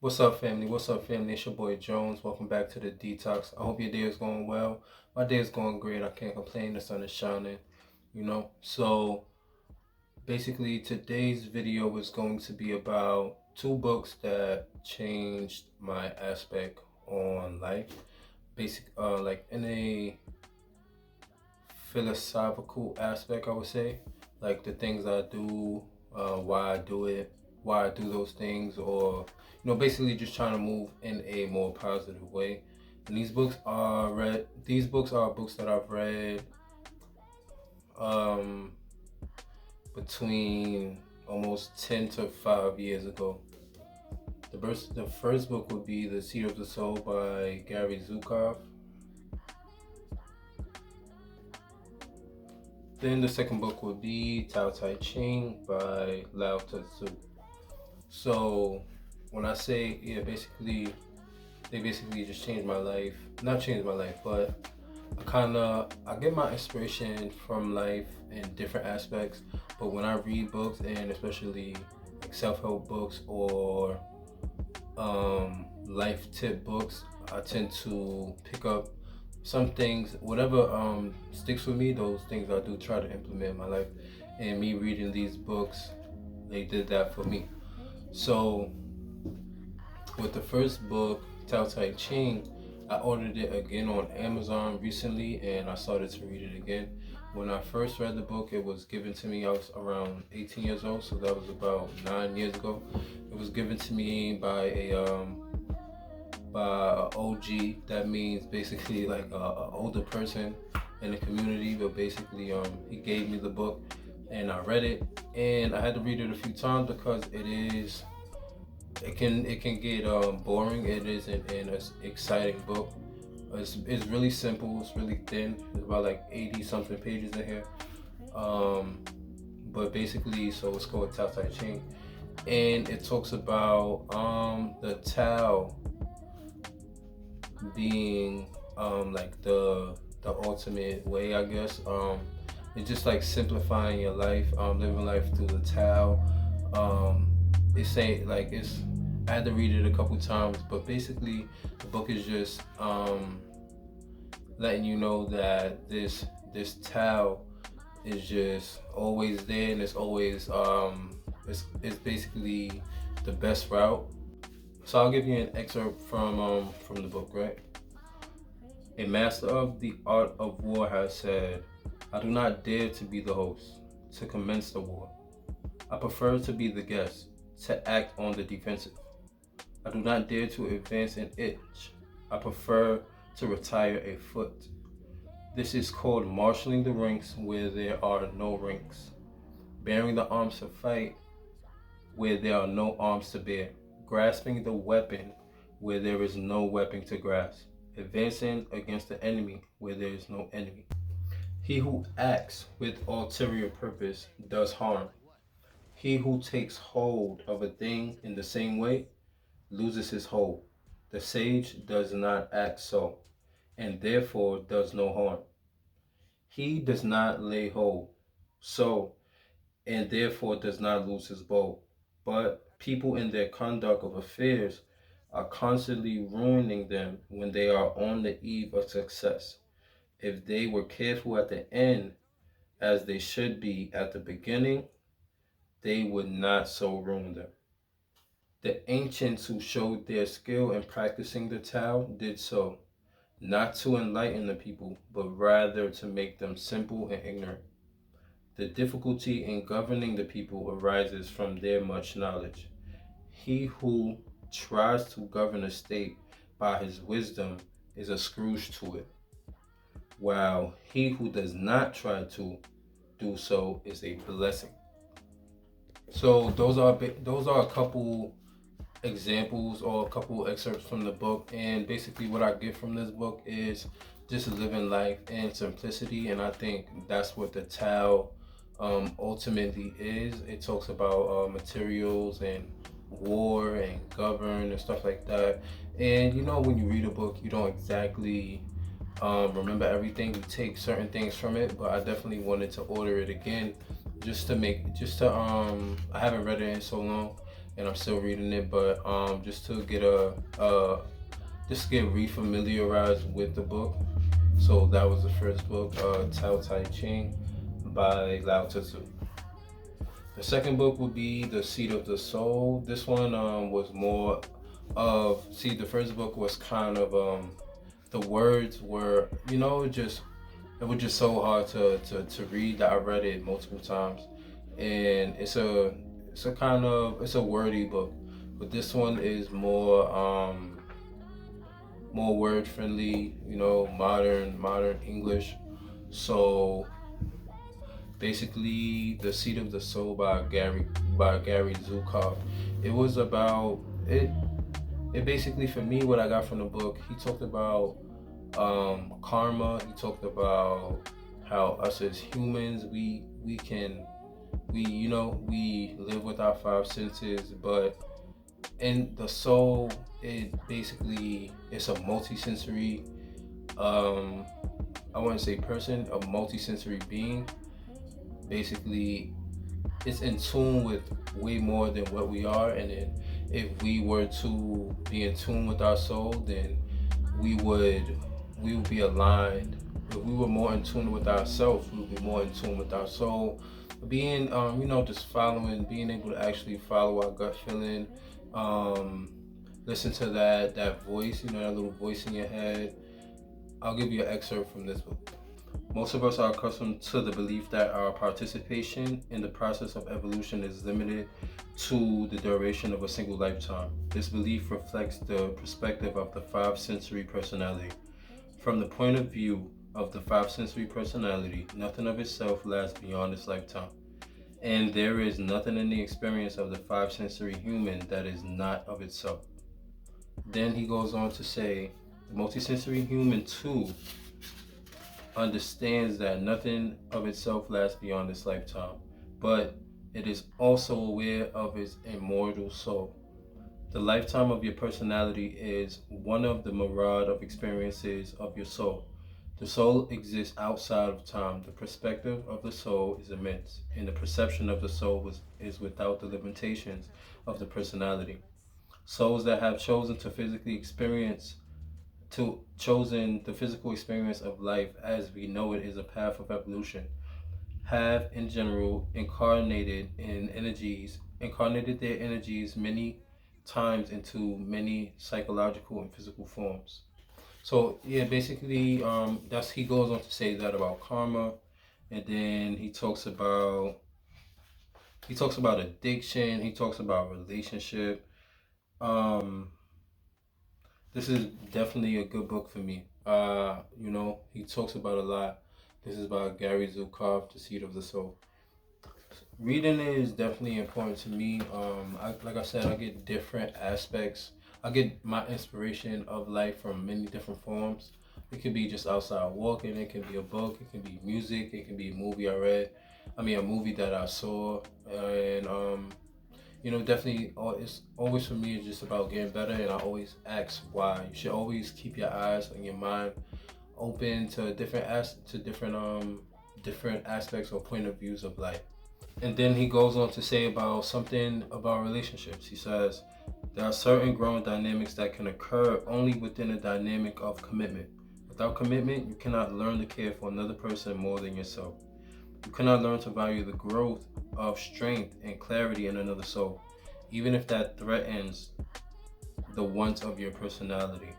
What's up, family? What's up, family? It's your boy Jones. Welcome back to the d-tox. I hope your day is going well. My day is going great. I can't complain. The sun is shining. So basically, today's video is going to be about two books that changed my aspect on life. Like in a philosophical aspect, I would say, like the things I do, why I do it, why I do those things, or basically just trying to move in a more positive way. And these books are books that I've read um, between almost 10 to 5 years ago. The first book would be The Seed of the Soul by Gary Zukov. Then the second book would be Tao Te Ching by Lao Tzu. So when I say, yeah, they basically just changed my life. Not changed my life, but I get my inspiration from life in different aspects. But when I read books, and especially like self-help books or life tip books, I tend to pick up some things, whatever sticks with me. Those things I do try to implement in my life. And me reading these books, they did that for me. So with the first book, Tao Te Ching, I ordered it again on Amazon recently and I started to read it again. When I first read the book, it was given to me, I was around 18 years old, so that was about 9 years ago. It was given to me by an OG. That means basically like a older person in the community, but basically he gave me the book and I read it, and I had to read it a few times because it can get boring. It isn't an exciting book. It's really simple. It's really thin. It's about like 80 something pages in here. But basically, so it's called Tao Te Ching, and it talks about the Tao being like the ultimate way, I guess. It's just like simplifying your life, living life through the Tao. It's saying like it's. I had to read it a couple times, but basically the book is just letting you know that this Tao is just always there, and it's always it's basically the best route. So I'll give you an excerpt from the book, right? A master of the art of war has said, "I do not dare to be the host, to commence the war. I prefer to be the guest, to act on the defensive. I do not dare to advance an inch. I prefer to retire a foot. This is called marshaling the ranks where there are no ranks, bearing the arms to fight where there are no arms to bear, grasping the weapon where there is no weapon to grasp, advancing against the enemy where there is no enemy. He who acts with ulterior purpose does harm. He who takes hold of a thing in the same way loses his hold. The sage does not act so, and therefore does no harm. He does not lay hold, so, and therefore does not lose his bow. But people in their conduct of affairs are constantly ruining them when they are on the eve of success. If they were careful at the end, as they should be at the beginning, they would not so ruin them. The ancients who showed their skill in practicing the Tao did so, not to enlighten the people, but rather to make them simple and ignorant. The difficulty in governing the people arises from their much knowledge. He who tries to govern a state by his wisdom is a Scrooge to it, while he who does not try to do so is a blessing. So those are a couple examples or a couple excerpts from the book, and basically what I get from this book is just living life in simplicity, and I think that's what the Tao ultimately is. It talks about materials and war and govern and stuff like that, and when you read a book you don't exactly remember everything. You take certain things from it, but I definitely wanted to order it again just to I haven't read it in so long, and I'm still reading it. But just to get just get refamiliarized with the book. So that was the first book, Tao Tai Ching by Lao Tzu. The second book would be The Seed of the Soul. This one was more of, see, the first book was kind of, the words were, it was just so hard to read that I read it multiple times. And it's a wordy book. But this one is more word friendly, modern English. So basically, The Seed of the Soul by Gary Zukov. It was about it. It basically, for me, what I got from the book, he talked about karma. He talked about how us as humans, we live with our five senses, but in the soul, it's a multi-sensory. I want to say person, a multi-sensory being. Basically, it's in tune with way more than what we are, and then if we were to be in tune with our soul, then we would be aligned. If we were more in tune with ourselves, we would be more in tune with our soul. Being just following, being able to actually follow our gut feeling, listen to that voice, that little voice in your head. I'll give you an excerpt from this book. Most of us are accustomed to the belief that our participation in the process of evolution is limited to the duration of a single lifetime. This belief reflects the perspective of the five sensory personality. From the point of view of the five sensory personality, nothing of itself lasts beyond its lifetime. And there is nothing in the experience of the five sensory human that is not of itself. Then he goes on to say, the multisensory human too understands that nothing of itself lasts beyond its lifetime, but it is also aware of its immortal soul. The lifetime of your personality is one of the myriad of experiences of your soul. The soul exists outside of time. The perspective of the soul is immense, and the perception of the soul is without the limitations of the personality. Souls that have chosen the physical experience of life as we know it is a path of evolution, have in general incarnated their energies many times into many psychological and physical forms. So yeah, basically, he goes on to say that about karma, and then he talks about addiction. He talks about relationship. This is definitely a good book for me. He talks about a lot. This is by Gary Zukov, The Seed of the Soul. Reading is definitely important to me. Like I said, I get different aspects. I get my inspiration of life from many different forms. It could be just outside walking. It can be a book. It can be music. It can be a movie I read. A movie that I saw. And definitely, it's always for me. It's just about getting better, and I always ask why. You should always keep your eyes and your mind open to different aspects or point of views of life. And then he goes on to say about something about relationships. He says, there are certain growing dynamics that can occur only within a dynamic of commitment. Without commitment, you cannot learn to care for another person more than yourself. You cannot learn to value the growth of strength and clarity in another soul, even if that threatens the wants of your personality.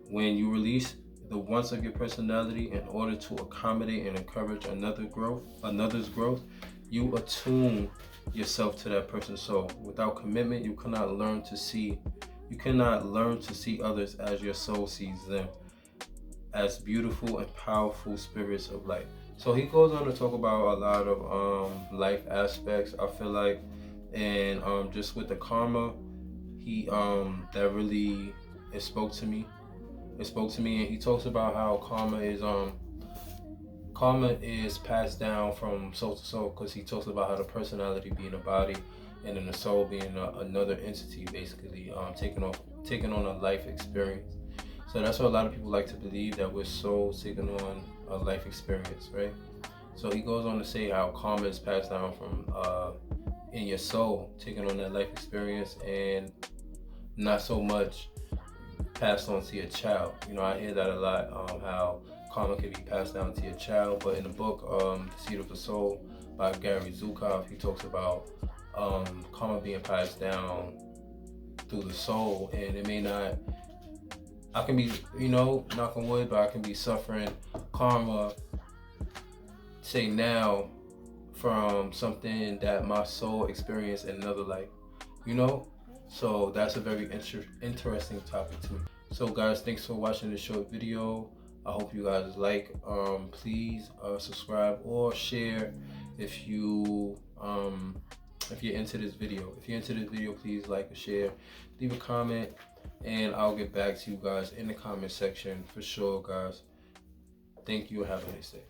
When you release the wants of your personality in order to accommodate and encourage another's growth, you attune yourself to that person's soul. Without commitment, you cannot learn to see others as your soul sees them, as beautiful and powerful spirits of light. So he goes on to talk about a lot of life aspects, I feel like, and just with the karma, he that really it spoke to me. And he talks about how karma is passed down from soul to soul, because he talks about how the personality being a body and then the soul being another entity, basically taking on a life experience. So that's what a lot of people like to believe, that we're souls taking on a life experience, right? So he goes on to say how karma is passed down from in your soul, taking on that life experience, and not so much passed on to your child. You know, I hear that a lot, how karma can be passed down to your child. But in the book, The Seed of the Soul by Gary Zukov, he talks about karma being passed down through the soul, and it may not. I can be, you know, knock on wood, but I can be suffering karma, say now, from something that my soul experienced in another life, you know? So that's a very interesting topic to me. So guys, thanks for watching this short video. I hope you guys like. Please subscribe or share if you if you're into this video. If you're into this video, please like or share. Leave a comment, and I'll get back to you guys in the comment section for sure, guys. Thank you and have a nice day.